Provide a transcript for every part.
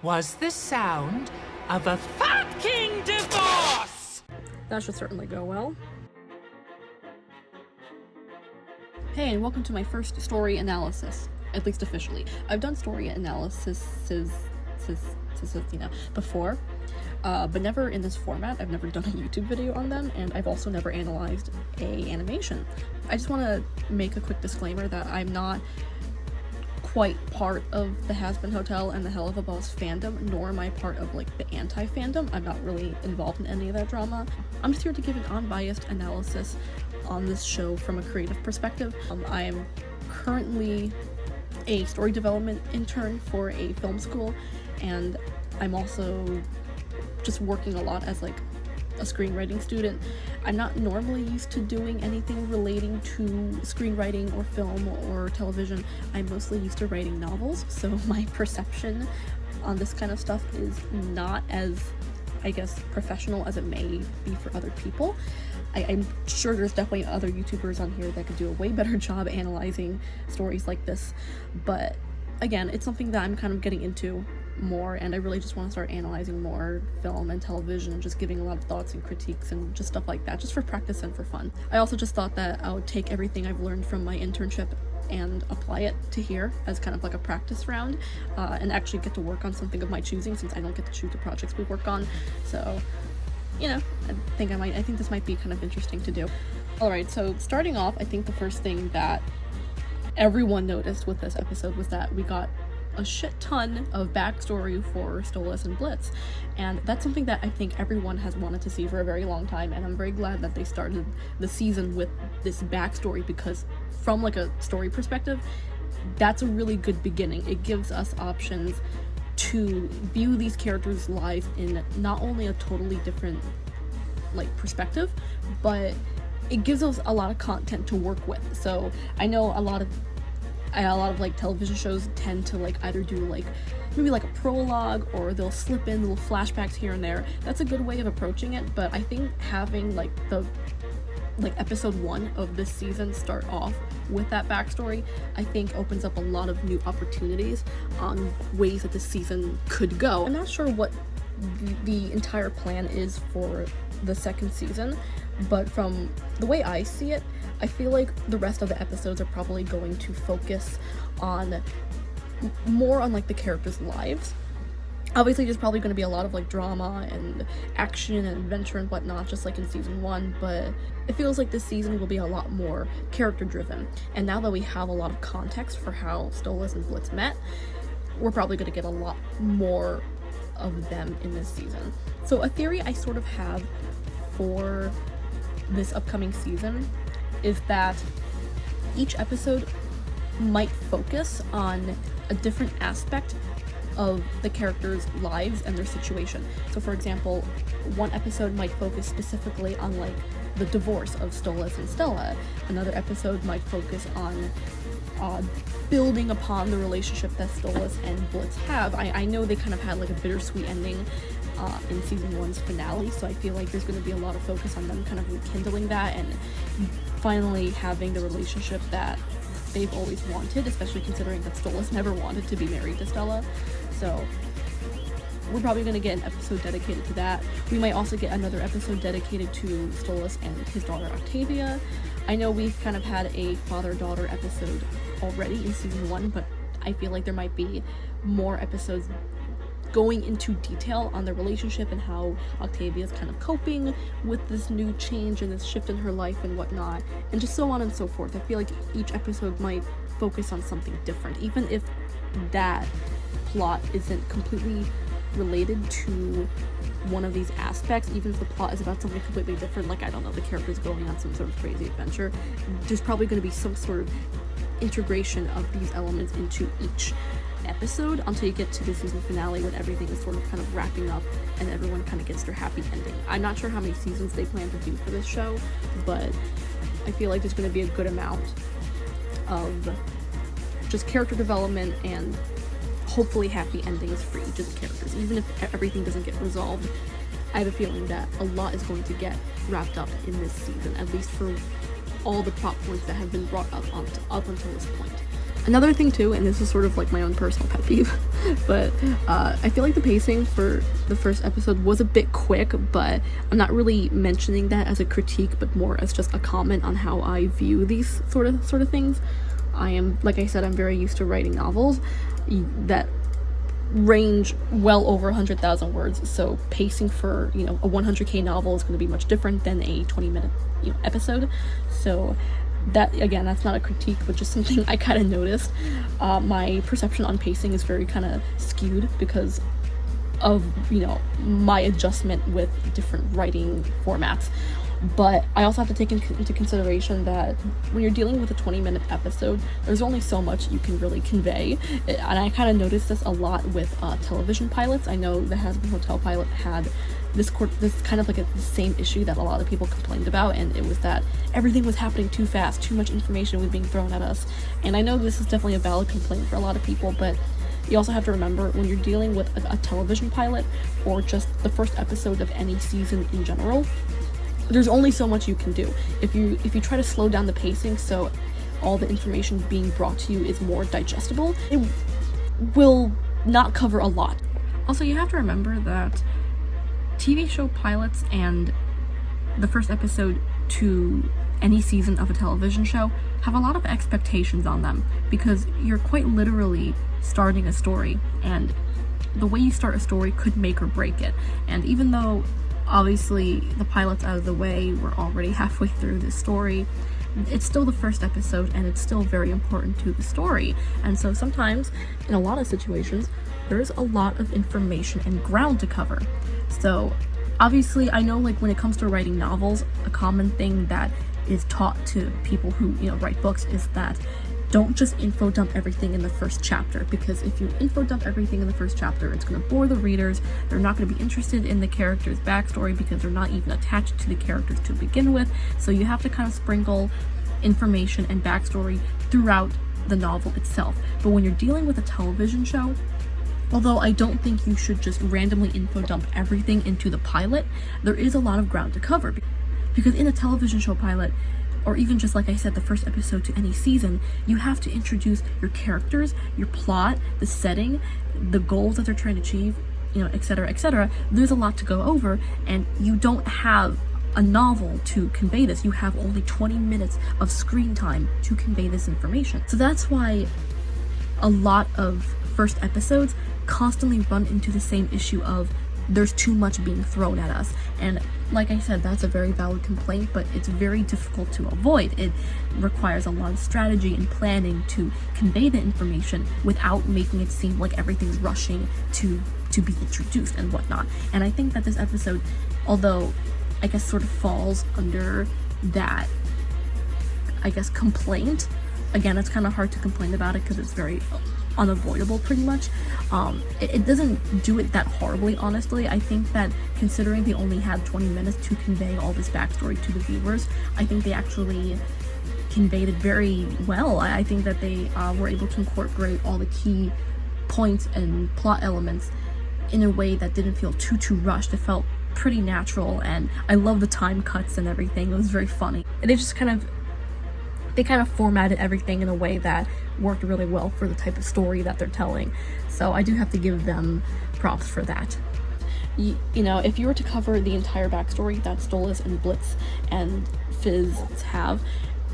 was the sound of a Fat King divorce! That should certainly go well. Hey, and welcome to my first story analysis, at least officially. I've done story analysis before, but never in this format. I've never done a YouTube video on them, and I've also never analyzed a animation. I just want to make a quick disclaimer that I'm not quite part of the Has-Been Hotel and the Helluvaboss fandom, nor am I part of like the anti-fandom. I'm not really involved in any of that drama. I'm just here to give an unbiased analysis on this show from a creative perspective. I am currently a story development intern for a film school, and I'm also just working a lot as like a screenwriting student. I'm not normally used to doing anything relating to screenwriting or film or television. I'm mostly used to writing novels, so my perception on this kind of stuff is not as, I guess, professional as it may be for other people. I'm sure there's definitely other YouTubers on here that could do a way better job analyzing stories like this, but again, it's something that I'm kind of getting into more, and I really just want to start analyzing more film and television and just giving a lot of thoughts and critiques and just stuff like that, just for practice and for fun. I also just thought that I would take everything I've learned from my internship and apply it to here as kind of like a practice round, and actually get to work on something of my choosing, since I don't get to choose the projects we work on. So, you know, I think this might be kind of interesting to do. Alright, so starting off, I think the first thing that everyone noticed with this episode was that we got a shit ton of backstory for Stolas and Blitz, and that's something that I think everyone has wanted to see for a very long time, and I'm very glad that they started the season with this backstory, because from like a story perspective, that's a really good beginning. It gives us options to view these characters' lives in not only a totally different like perspective, but it gives us a lot of content to work with. So I know a lot of like television shows tend to like either do like maybe like a prologue, or they'll slip in little flashbacks here and there. That's a good way of approaching it, but I think having like the episode 1 of this season start off with that backstory, I think opens up a lot of new opportunities on ways that this season could go. I'm not sure what the entire plan is for the second season, but from the way I see it, I feel like the rest of the episodes are probably going to focus on more on like the characters' lives. Obviously there's probably going to be a lot of like drama and action and adventure and whatnot, just like in season 1, but it feels like this season will be a lot more character driven, and now that we have a lot of context for how Stolas and Blitz met, we're probably going to get a lot more of them in this season. So a theory I sort of have for this upcoming season is that each episode might focus on a different aspect of the characters' lives and their situation. So for example, one episode might focus specifically on like the divorce of Stolas and Stella. Another episode might focus on building upon the relationship that Stolas and Blitz have. I know they kind of had like a bittersweet ending in season 1's finale, so I feel like there's going to be a lot of focus on them kind of rekindling that and finally having the relationship that they've always wanted, especially considering that Stolas never wanted to be married to Stella. So we're probably going to get an episode dedicated to that. We might also get another episode dedicated to Stolas and his daughter Octavia. I know we've kind of had a father-daughter episode already in season 1, but I feel like there might be more episodes going into detail on the relationship and how Octavia's kind of coping with this new change and this shift in her life and whatnot, and just so on and so forth. I feel like each episode might focus on something different, even if that plot isn't completely related to one of these aspects. Even if the plot is about something completely different, like, I don't know, the character's going on some sort of crazy adventure, there's probably going to be some sort of integration of these elements into each episode until you get to the season finale, when everything is sort of kind of wrapping up and everyone kind of gets their happy ending. I'm not sure how many seasons they plan to do for this show, but I feel like there's going to be a good amount of just character development and hopefully happy endings for each of the characters. Even if everything doesn't get resolved, I have a feeling that a lot is going to get wrapped up in this season, at least for all the plot points that have been brought up until this point. Another thing too, and this is sort of like my own personal pet peeve, but I feel like the pacing for the first episode was a bit quick, but I'm not really mentioning that as a critique, but more as just a comment on how I view these sort of things. I am, like I said, I'm very used to writing novels that range well over 100,000 words, so pacing for, you know, a 100k novel is going to be much different than a 20-minute, you know, episode. So that, again, that's not a critique, but just something I kind of noticed. My perception on pacing is very kind of skewed because of, you know, my adjustment with different writing formats. But I also have to take into consideration that when you're dealing with a 20-minute episode, there's only so much you can really convey. And I kind of noticed this a lot with television pilots. I know the Has Been Hotel pilot had this kind of like the same issue that a lot of people complained about, and it was that everything was happening too fast, too much information was being thrown at us. And I know this is definitely a valid complaint for a lot of people, but you also have to remember when you're dealing with a television pilot or just the first episode of any season in general, there's only so much you can do. If you try to slow down the pacing so all the information being brought to you is more digestible, it will not cover a lot. Also, you have to remember that TV show pilots and the first episode to any season of a television show have a lot of expectations on them, because you're quite literally starting a story, and the way you start a story could make or break it. And even though obviously the pilot's out of the way, we're already halfway through the story, it's still the first episode and it's still very important to the story. And so sometimes, in a lot of situations, there's a lot of information and ground to cover. So obviously, I know, like, when it comes to writing novels, a common thing that is taught to people who, you know, write books is that don't just info dump everything in the first chapter, because if you info dump everything in the first chapter, it's going to bore the readers. They're not going to be interested in the character's backstory because they're not even attached to the characters to begin with. So you have to kind of sprinkle information and backstory throughout the novel itself. But when you're dealing with a television show, although I don't think you should just randomly info dump everything into the pilot, there is a lot of ground to cover. Because in a television show pilot, or even just, like I said, the first episode to any season, you have to introduce your characters, your plot, the setting, the goals that they're trying to achieve, you know, etc., etc. There's a lot to go over, and you don't have a novel to convey this. You have only 20 minutes of screen time to convey this information. So that's why a lot of first episodes constantly run into the same issue of there's too much being thrown at us. And like I said, that's a very valid complaint, but it's very difficult to avoid. It requires a lot of strategy and planning to convey the information without making it seem like everything's rushing to be introduced and whatnot. And I think that this episode, although I guess sort of falls under that, I guess, complaint, again, it's kind of hard to complain about it because it's very unavoidable, pretty much. It doesn't do it that horribly, honestly. I think that considering they only had 20 minutes to convey all this backstory to the viewers, I think they actually conveyed it very well. I think that they were able to incorporate all the key points and plot elements in a way that didn't feel too rushed. It felt pretty natural, and I love the time cuts and everything. It was very funny. And they kind of formatted everything in a way that worked really well for the type of story that they're telling. So I do have to give them props for that. You know, if you were to cover the entire backstory that Stolas and Blitz and Fizz have,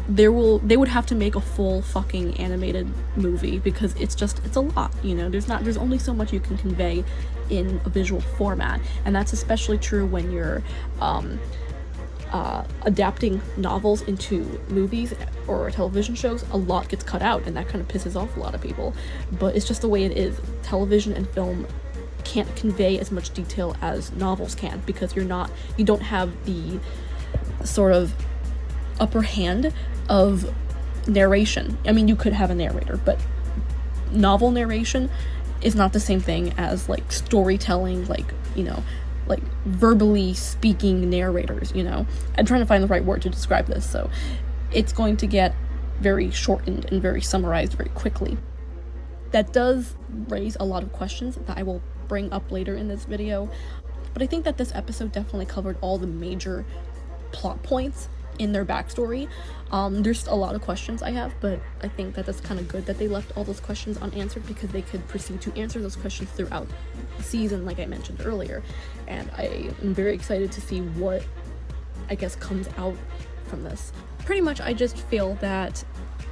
they would have to make a full fucking animated movie, because it's a lot, you know. There's only so much you can convey in a visual format, and that's especially true when you're adapting novels into movies or television shows. A lot gets cut out, and that kind of pisses off a lot of people, but it's just the way it is. Television and film can't convey as much detail as novels can, because you don't have the sort of upper hand of narration. I mean, you could have a narrator, but novel narration is not the same thing as, like, storytelling, like, you know, like verbally speaking narrators, you know. I'm trying to find the right word to describe this, so it's going to get very shortened and very summarized very quickly. That does raise a lot of questions that I will bring up later in this video, but I think that this episode definitely covered all the major plot points in their backstory. There's a lot of questions I have, but I think that that's kind of good that they left all those questions unanswered, because they could proceed to answer those questions throughout the season, like I mentioned earlier. And I am very excited to see what, I guess, comes out from this. Pretty much, I just feel that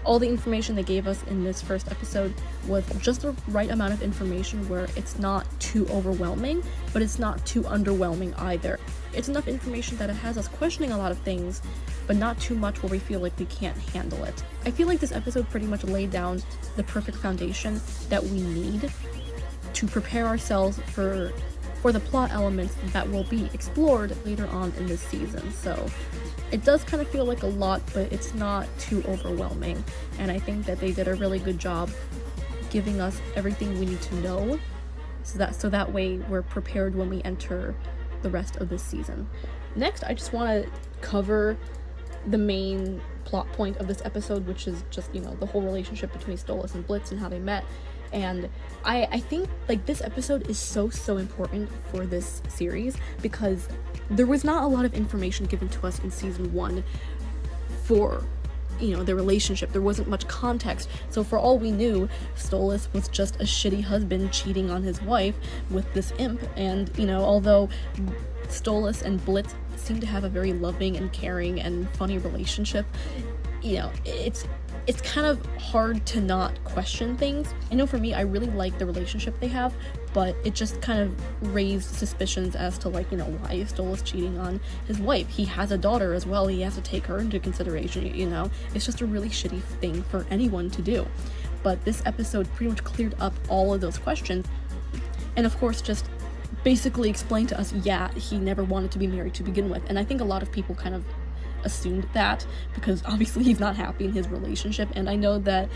all the information they gave us in this first episode was just the right amount of information where it's not too overwhelming, but it's not too underwhelming either. It's enough information that it has us questioning a lot of things, but not too much where we feel like we can't handle it. I feel like this episode pretty much laid down the perfect foundation that we need to prepare ourselves for the plot elements that will be explored later on in this season. So it does kind of feel like a lot, but it's not too overwhelming, and I think that they did a really good job giving us everything we need to know, so that way we're prepared when we enter the rest of this season. Next, I just want to cover the main plot point of this episode, which is just, you know, the whole relationship between Stolas and Blitz and how they met. And I think, like, this episode is so important for this series, because there was not a lot of information given to us in season 1 for, you know, their relationship. There wasn't much context, so for all we knew, Stolas was just a shitty husband cheating on his wife with this imp. And, you know, although Stolas and Blitz seem to have a very loving and caring and funny relationship, you know, it's kind of hard to not question things. I know for me, I really like the relationship they have, but it just kind of raised suspicions as to, like, you know, why is Stolas cheating on his wife? He has a daughter as well, he has to take her into consideration, you know? It's just a really shitty thing for anyone to do. But this episode pretty much cleared up all of those questions, and of course just basically explained to us, yeah, he never wanted to be married to begin with. And I think a lot of people kind of assumed that, because obviously he's not happy in his relationship, and I know that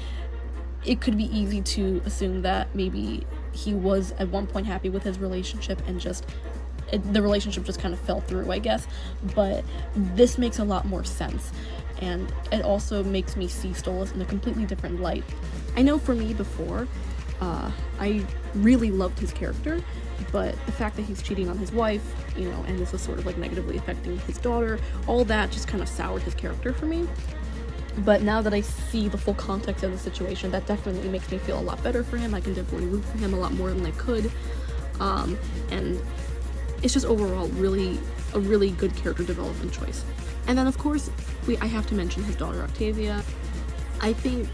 it could be easy to assume that maybe he was at one point happy with his relationship and just the relationship just kind of fell through, I guess. But this makes a lot more sense, and it also makes me see Stolas in a completely different light. I know for me before, I really loved his character, but the fact that he's cheating on his wife, you know, and this was sort of like negatively affecting his daughter, all that just kind of soured his character for me. But now that I see the full context of the situation, that definitely makes me feel a lot better for him. I can definitely root for him a lot more than I could, and it's just overall a really good character development choice. And then of course, I have to mention his daughter Octavia. I think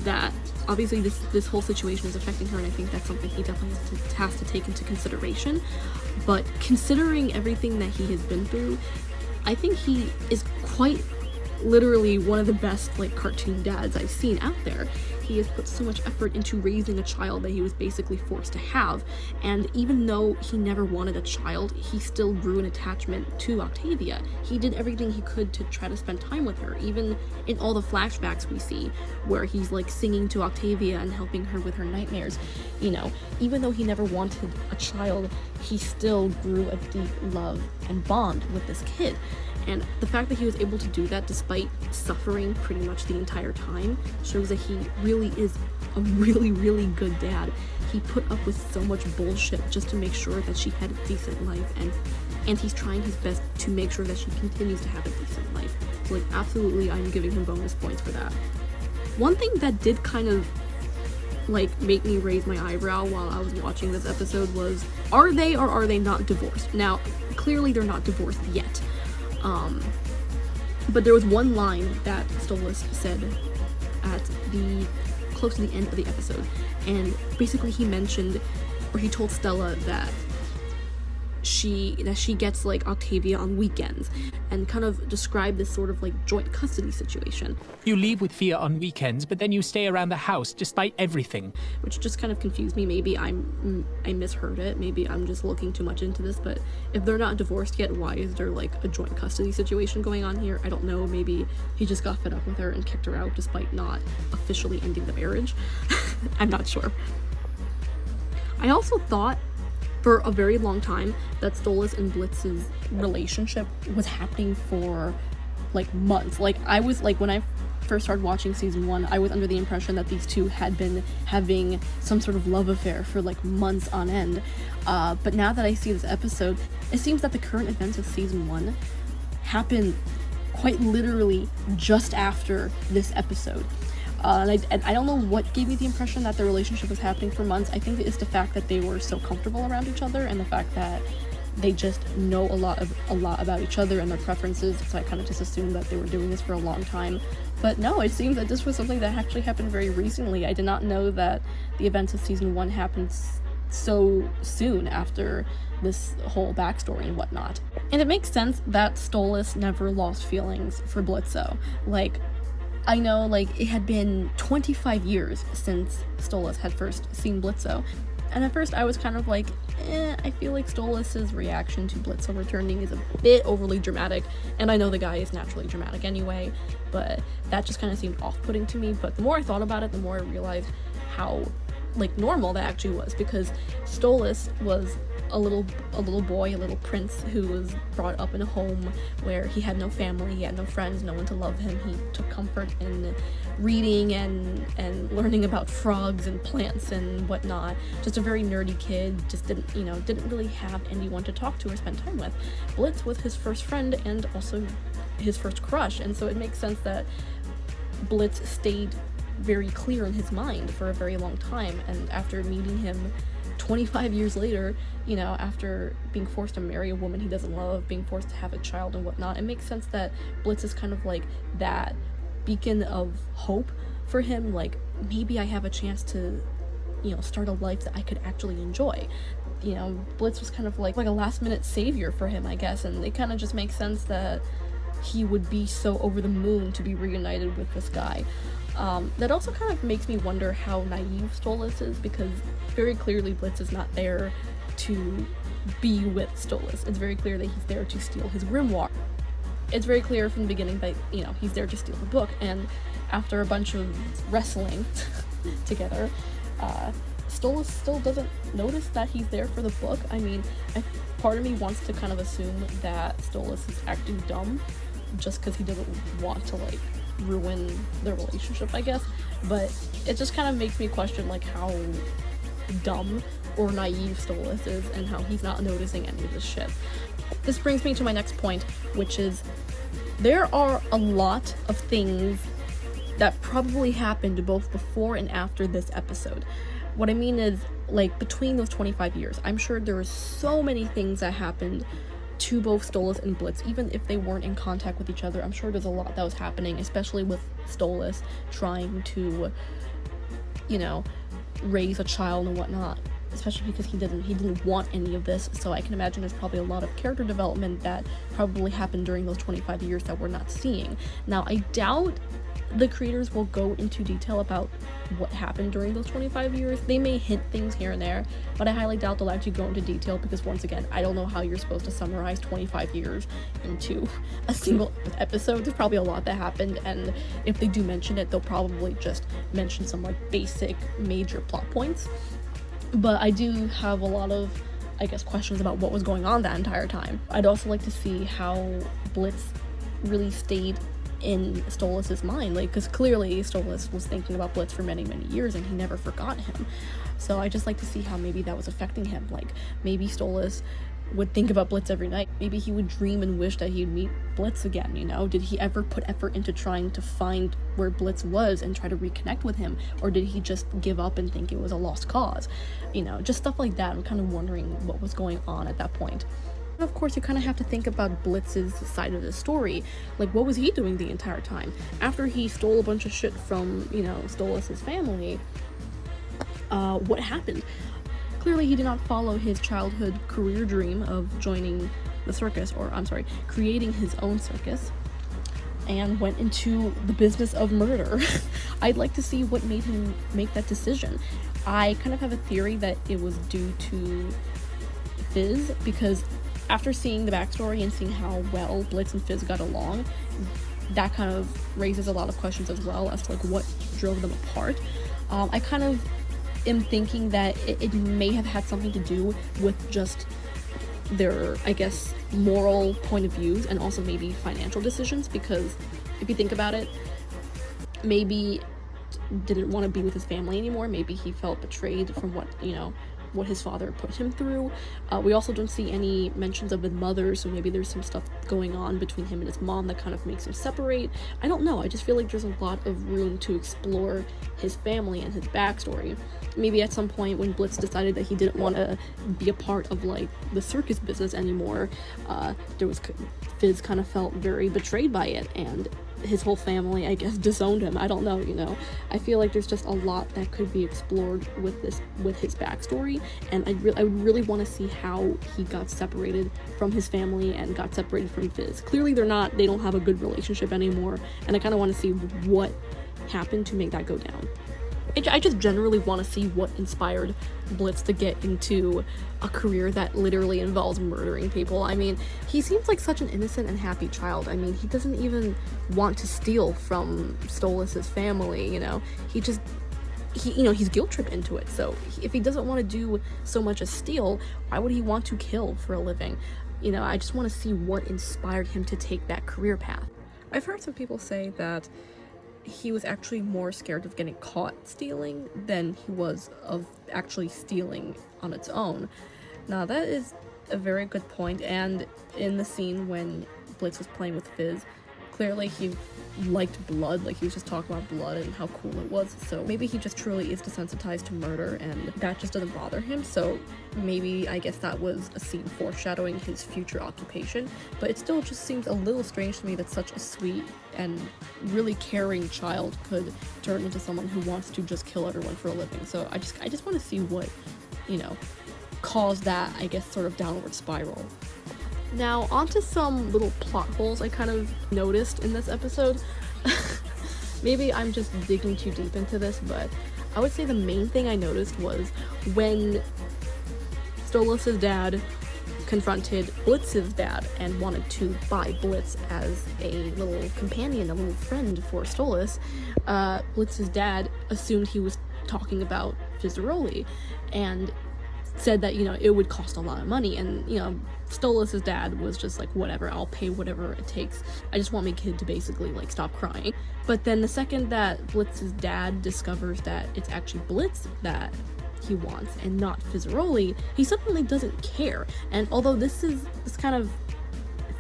that obviously this whole situation is affecting her, and I think that's something he definitely has to take into consideration. But considering everything that he has been through, I think he is quite literally one of the best, like, cartoon dads I've seen out there. He has put so much effort into raising a child that he was basically forced to have, and even though he never wanted a child, he still grew an attachment to Octavia. He did everything he could to try to spend time with her, even in all the flashbacks we see where he's like singing to Octavia and helping her with her nightmares. You know, even though he never wanted a child, he still grew a deep love and bond with this kid. And the fact that he was able to do that despite suffering pretty much the entire time shows that he really is a really good dad. He put up with so much bullshit just to make sure that she had a decent life, and he's trying his best to make sure that she continues to have a decent life. So, like, absolutely, I'm giving him bonus points for that. One thing that did kind of, like, make me raise my eyebrow while I was watching this episode was, are they or are they not divorced? Now, clearly they're not divorced yet. But there was one line that Stolas said at close to the end of the episode, and basically he mentioned, or he told Stella that she gets, like, Octavia on weekends, and kind of described this sort of, like, joint custody situation. You leave with Fia on weekends, but then you stay around the house despite everything. Which just kind of confused me. Maybe I misheard it. Maybe I'm just looking too much into this, but if they're not divorced yet, why is there, like, a joint custody situation going on here? I don't know. Maybe he just got fed up with her and kicked her out despite not officially ending the marriage. I'm not sure. I also thought for a very long time that Stolas and Blitz's relationship was happening for, like, months. Like, I was, like, when I first started watching season 1, I was under the impression that these two had been having some sort of love affair for, like, months on end. But now that I see this episode, it seems that the current events of season 1 happen quite literally just after this episode. And I don't know what gave me the impression that their relationship was happening for months. I think it's the fact that they were so comfortable around each other, and the fact that they just know a lot about each other and their preferences, so I kind of just assumed that they were doing this for a long time. But no, it seems that this was something that actually happened very recently. I did not know that the events of season 1 happened so soon after this whole backstory and whatnot. And it makes sense that Stolas never lost feelings for Blitzo. Like, I know, like, it had been 25 years since Stolas had first seen Blitzo. And at first I was kind of like, I feel like Stolas' reaction to Blitzo returning is a bit overly dramatic. And I know the guy is naturally dramatic anyway, but that just kind of seemed off-putting to me. But the more I thought about it, the more I realized how, like, normal that actually was, because Stolas was a little boy, a little prince who was brought up in a home where he had no family, he had no friends, no one to love him. He took comfort in reading and learning about frogs and plants and whatnot. Just a very nerdy kid, just didn't really have anyone to talk to or spend time with. Blitz was his first friend and also his first crush, and so it makes sense that Blitz stayed very clear in his mind for a very long time. And after meeting him 25 years later, after being forced to marry a woman he doesn't love, being forced to have a child and whatnot, it makes sense that Blitz is kind of like that beacon of hope for him. Like, maybe I have a chance to, start a life that I could actually enjoy. Blitz was kind of like a last minute savior for him, I guess, and it kind of just makes sense that he would be so over the moon to be reunited with this guy. That also kind of makes me wonder how naive Stolas is, because very clearly Blitz is not there to be with Stolas. It's very clear that he's there to steal his grimoire. It's very clear from the beginning that, he's there to steal the book, and after a bunch of wrestling together, Stolas still doesn't notice that he's there for the book. I mean, part of me wants to kind of assume that Stolas is acting dumb just because he doesn't want to, like, ruin their relationship, I guess, but it just kind of makes me question, like, how dumb or naive Stolas is and how he's not noticing any of this shit. This brings me to my next point, which is there are a lot of things that probably happened both before and after this episode. What I mean is, like, between those 25 years, I'm sure there were so many things that happened to both Stolas and Blitz, even if they weren't in contact with each other. I'm sure there's a lot that was happening, especially with Stolas trying to, raise a child and whatnot, especially because he didn't want any of this. So I can imagine there's probably a lot of character development that probably happened during those 25 years that we're not seeing. Now, I doubt the creators will go into detail about what happened during those 25 years. They may hint things here and there, but I highly doubt they'll actually go into detail, because once again, I don't know how you're supposed to summarize 25 years into a single episode. There's probably a lot that happened, and if they do mention it, they'll probably just mention some, like, basic major plot points. But I do have a lot of, I guess, questions about what was going on that entire time. I'd also like to see how Blitz really stayed in Stolas' mind, like, because clearly Stolas was thinking about Blitz for many years and he never forgot him. So I just like to see how maybe that was affecting him. Like, maybe Stolas would think about Blitz every night. Maybe he would dream and wish that he'd meet Blitz again, Did he ever put effort into trying to find where Blitz was and try to reconnect with him? Or did he just give up and think it was a lost cause? Just stuff like that. I'm kind of wondering what was going on at that point. And of course, you kind of have to think about Blitz's side of the story. Like, what was he doing the entire time? After he stole a bunch of shit from, Stolas' family, what happened? Clearly, he did not follow his childhood career dream of joining the circus, creating his own circus, and went into the business of murder. I'd like to see what made him make that decision. I kind of have a theory that it was due to Fizz, because after seeing the backstory and seeing how well Blitz and Fizz got along, that kind of raises a lot of questions as well as to, like, what drove them apart. I kind of am thinking that it may have had something to do with just their, I guess, moral point of views and also maybe financial decisions, because if you think about it, maybe didn't want to be with his family anymore. Maybe he felt betrayed from what, what his father put him through. We also don't see any mentions of his mother, so maybe there's some stuff going on between him and his mom that kind of makes him separate. I don't know, I just feel like there's a lot of room to explore his family and his backstory. Maybe at some point when Blitz decided that he didn't want to be a part of like the circus business anymore, Fizz kind of felt very betrayed by it, and his whole family, I guess, disowned him. I don't know, you know. I feel like there's just a lot that could be explored with his backstory, and I would really want to see how he got separated from his family and got separated from Fizz. Clearly they don't have a good relationship anymore, and I kind of want to see what happened to make that go down. I just generally want to see what inspired Blitz to get into a career that literally involves murdering people. I mean, he seems like such an innocent and happy child. I mean, he doesn't even want to steal from Stolas's family, you know. He's guilt tripped into it. So if he doesn't want to do so much as steal, why would he want to kill for a living? You know, I just want to see what inspired him to take that career path. I've heard some people say that he was actually more scared of getting caught stealing than he was of actually stealing on its own. Now that is a very good point, and in the scene when Blitz was playing with Fizz, clearly he liked blood, like he was just talking about blood and how cool it was, so maybe he just truly is desensitized to murder and that just doesn't bother him. So maybe, I guess that was a scene foreshadowing his future occupation, but it still just seems a little strange to me that such a sweet and really caring child could turn into someone who wants to just kill everyone for a living. So I just want to see what, you know, caused that, I guess, sort of downward spiral. Now, onto some little plot holes I kind of noticed in this episode. Maybe I'm just digging too deep into this, but I would say the main thing I noticed was when Stolas's dad confronted Blitz's dad and wanted to buy Blitz as a little companion, a little friend for Stolas, Blitz's dad assumed he was talking about Fizzaroli and said that, you know, it would cost a lot of money, and, you know, Stolas's dad was just like, whatever, I'll pay whatever it takes. I just want my kid to basically, like, stop crying. But then the second that Blitz's dad discovers that it's actually Blitz that he wants and not Fizzaroli, he suddenly doesn't care. And although this kind of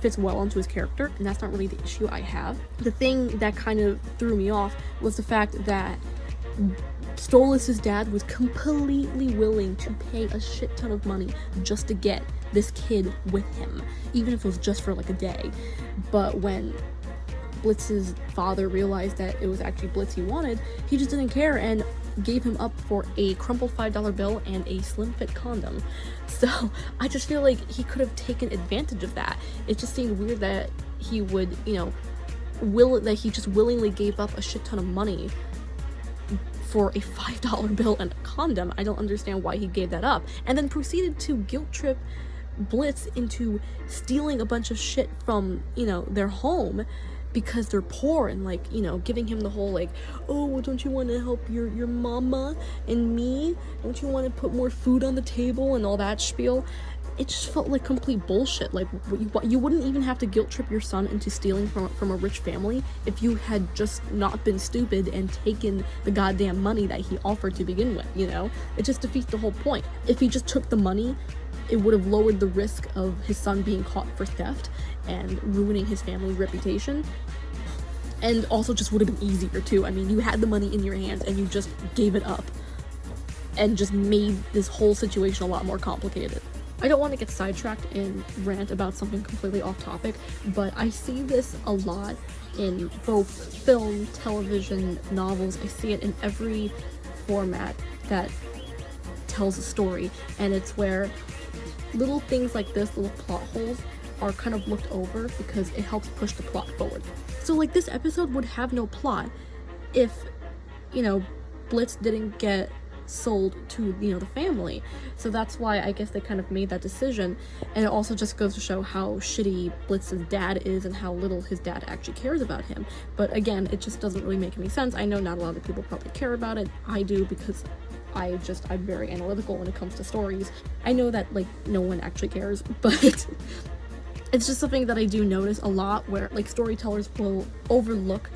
fits well into his character, and that's not really the issue I have, the thing that kind of threw me off was the fact that Stolas's dad was completely willing to pay a shit ton of money just to get this kid with him, even if it was just for like a day. But when Blitz's father realized that it was actually Blitz he wanted, he just didn't care and gave him up for a crumpled $5 bill and a slim fit condom. So I just feel like he could have taken advantage of that. It just seemed weird that he would, you know, that he just willingly gave up a shit ton of money for a $5 bill and a condom. I don't understand why he gave that up, and then proceeded to guilt trip Blitz into stealing a bunch of shit from, you know, their home because they're poor, and, like, you know, giving him the whole, like, oh, well, don't you want to help your mama and me? Don't you want to put more food on the table and all that spiel? It just felt like complete bullshit. Like, you wouldn't even have to guilt trip your son into stealing from a rich family if you had just not been stupid and taken the goddamn money that he offered to begin with, you know? It just defeats the whole point. If he just took the money, it would have lowered the risk of his son being caught for theft and ruining his family's reputation. And also just would have been easier too. I mean, you had the money in your hands and you just gave it up and just made this whole situation a lot more complicated. I don't want to get sidetracked and rant about something completely off topic, but I see this a lot in both film, television, novels. I see it in every format that tells a story, and it's where little things like this, little plot holes, are kind of looked over because it helps push the plot forward. So, like, this episode would have no plot if, you know, Blitz didn't get sold to, you know, the family. So that's why I guess they kind of made that decision, and it also just goes to show how shitty Blitz's dad is and how little his dad actually cares about him. But again, it just doesn't really make any sense. I know not a lot of people probably care about it. I do, because I'm very analytical when it comes to stories. I know that, like, no one actually cares, but it's just something that I do notice a lot, where, like, storytellers will overlook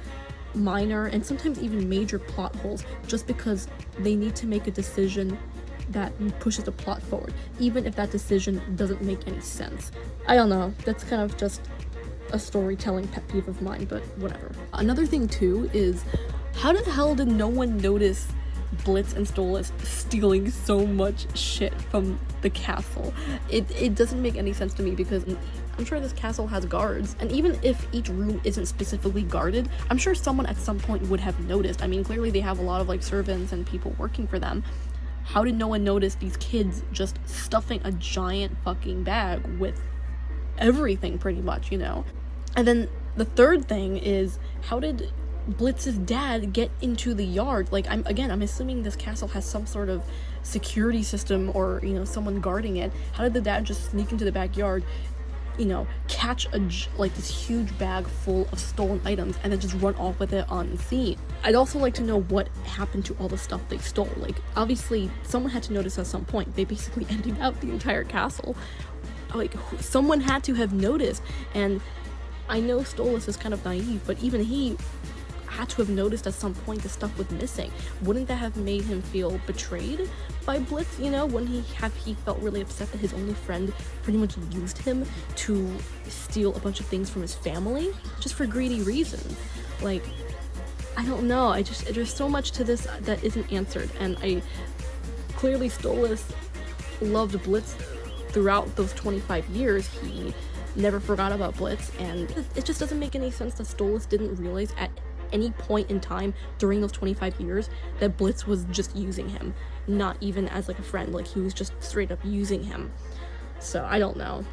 minor and sometimes even major plot holes just because they need to make a decision that pushes the plot forward, even if that decision doesn't make any sense. I don't know, that's kind of just a storytelling pet peeve of mine, but whatever. Another thing too is, how the hell did no one notice Blitz and Stolas stealing so much shit from the castle? It doesn't make any sense to me, because I'm sure this castle has guards, and even if each room isn't specifically guarded, I'm sure someone at some point would have noticed. I mean, clearly they have a lot of like servants and people working for them. How did no one notice these kids just stuffing a giant fucking bag with everything, pretty much, you know? And then the third thing is, how did Blitz's dad get into the yard? Like, I'm assuming this castle has some sort of security system, or, you know, someone guarding it. How did the dad just sneak into the backyard, you know, catch like this huge bag full of stolen items and then just run off with it unseen? I'd also like to know what happened to all the stuff they stole. Like, obviously someone had to notice at some point. They basically emptied out the entire castle. Like, someone had to have noticed. And I know Stolas is kind of naive, but even he had to have noticed at some point the stuff was missing. Wouldn't that have made him feel betrayed by Blitz? You know, wouldn't he felt really upset that his only friend pretty much used him to steal a bunch of things from his family just for greedy reasons? Like, I don't know. There's so much to this that isn't answered, and clearly Stolas loved Blitz throughout those 25 years. He never forgot about Blitz, and it just doesn't make any sense that Stolas didn't realize at any point in time during those 25 years that Blitz was just using him, not even as like a friend. Like, he was just straight up using him. So I don't know.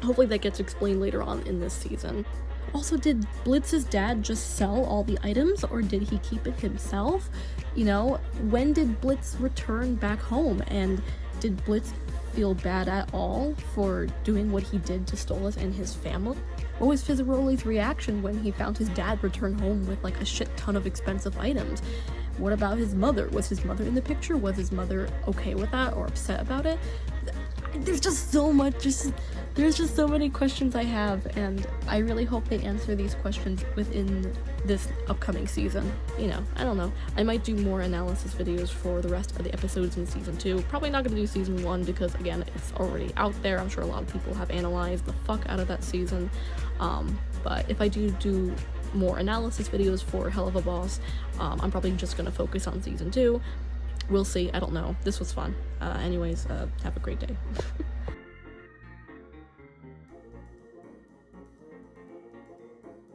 Hopefully that gets explained later on in this season. Also, did Blitz's dad just sell all the items, or did he keep it himself? You know, when did Blitz return back home, and did Blitz feel bad at all for doing what he did to Stolas and his family? What was Fizaroli's reaction when he found his dad return home with like a shit ton of expensive items? What about his mother? Was his mother in the picture? Was his mother okay with that or upset about it? There's just so much, there's just so many questions I have, and I really hope they answer these questions within this upcoming season. You know, I don't know. I might do more analysis videos for the rest of the episodes in season 2. Probably not going to do season 1 because, again, it's already out there. I'm sure a lot of people have analyzed the fuck out of that season. But if I do more analysis videos for Helluvaboss, I'm probably just going to focus on season 2. We'll see. I don't know. This was fun. Anyways, have a great day.